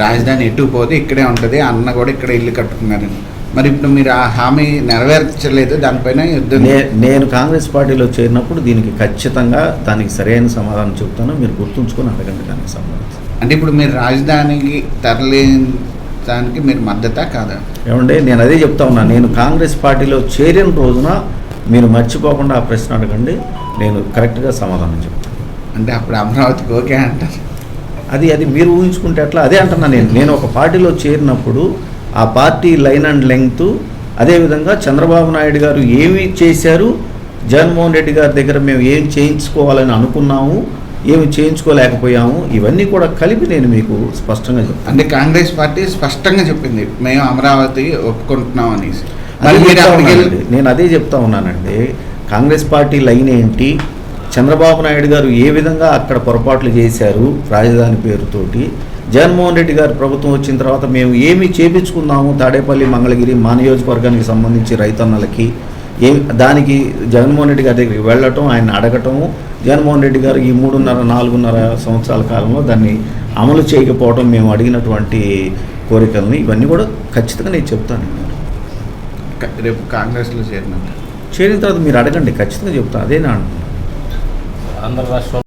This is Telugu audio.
రాజధాని ఎటు పోతే ఇక్కడే ఉంటుంది, అన్న కూడా ఇక్కడ ఇల్లు కట్టుకున్నారని. మరి ఇప్పుడు మీరు ఆ హామీ నెరవేర్చలేదు, దానిపైన యుద్ధం. నేను కాంగ్రెస్ పార్టీలో చేరినప్పుడు దీనికి ఖచ్చితంగా దానికి సరైన సమాధానం చెప్తాను, మీరు గుర్తుంచుకొని అడగండి దానికి సంబంధించి. అంటే ఇప్పుడు మీరు రాజధానికి తరలించడానికి మీరు మద్దతా కాదా? ఏమంటే నేను అదే చెప్తా ఉన్నా, నేను కాంగ్రెస్ పార్టీలో చేరిన రోజున మీరు మర్చిపోకుండా ఆ ప్రశ్న అడగండి, నేను కరెక్ట్గా సమాధానం చెప్తాను. అంటే అప్పుడు అమరావతికి ఓకే అంటారు. అది మీరు ఊహించుకుంటే ఎట్లా? అదే అంటున్నా నేను ఒక పార్టీలో చేరినప్పుడు ఆ పార్టీ లైన్ అండ్ లెంగ్త్, అదేవిధంగా చంద్రబాబు నాయుడు గారు ఏమి చేశారు, జగన్మోహన్ రెడ్డి గారి దగ్గర మేము ఏం చేయించుకోవాలని అనుకున్నాము, ఏమి చేయించుకోలేకపోయాము, ఇవన్నీ కూడా కలిపి నేను మీకు స్పష్టంగా చెప్తాను. అంటే కాంగ్రెస్ పార్టీ స్పష్టంగా చెప్పింది మేము అమరావతి ఒప్పుకుంటున్నాం అనేసి. నేను అదే చెప్తా ఉన్నానండి, కాంగ్రెస్ పార్టీ లైన్ ఏంటి, చంద్రబాబు నాయుడు గారు ఏ విధంగా అక్కడ పొరపాట్లు చేశారు రాజధాని పేరుతోటి, జగన్మోహన్ రెడ్డి గారు ప్రభుత్వం వచ్చిన తర్వాత మేము ఏమి చేపించుకున్నాము, తాడేపల్లి మంగళగిరి మా నియోజకవర్గానికి సంబంధించి రైతన్నలకి దానికి జగన్మోహన్ రెడ్డి గారి దగ్గరికి వెళ్ళటం, ఆయన అడగటము, జగన్మోహన్ రెడ్డి గారు ఈ 3.5 సంవత్సరాల కాలంలో దాన్ని అమలు చేయకపోవడం, మేము అడిగినటువంటి కోరికల్ని, ఇవన్నీ కూడా ఖచ్చితంగా నేను చెప్తాను. రేపు కాంగ్రెస్లో చేరిన తర్వాత మీరు అడగండి, ఖచ్చితంగా చెప్తాను. అదే నా ఆంధ్ర రాష్ట్రం